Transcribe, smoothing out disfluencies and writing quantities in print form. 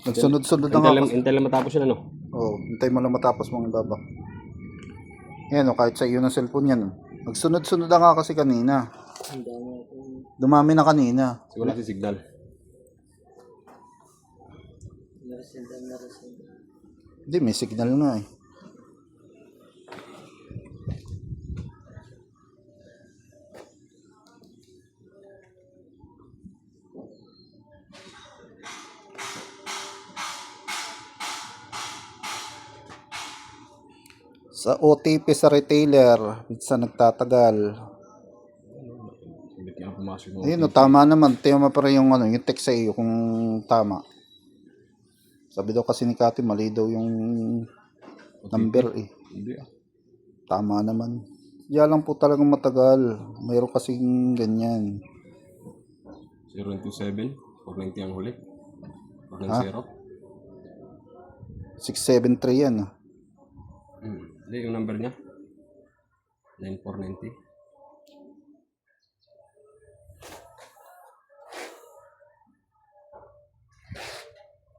Nagsunod-sunod na nga kasi. Hintay lang matapos yun, ano? Oo, hintay mo lang matapos mong ibaba. Yan o, kahit sa iyo ng cellphone yan. Nagsunod-sunod na nga kasi kanina. Dumami na kanina. Kasi wala si signal. Hindi, may signal nga eh. Sa OTP sa retailer, minsan nagtatagal. Hindi nga pumasok mo. Ayun, no, tama naman. Tama pa rin yung, ano, yung text sa iyo kung tama. Sabi daw kasi ni Kati, mali daw yung number eh. Hindi ah. Tama naman. Yan lang po talagang matagal. Mayroon kasing ganyan. 027, 490 ang huli. 490. 673 yan. Hindi, yung number niya. 9490.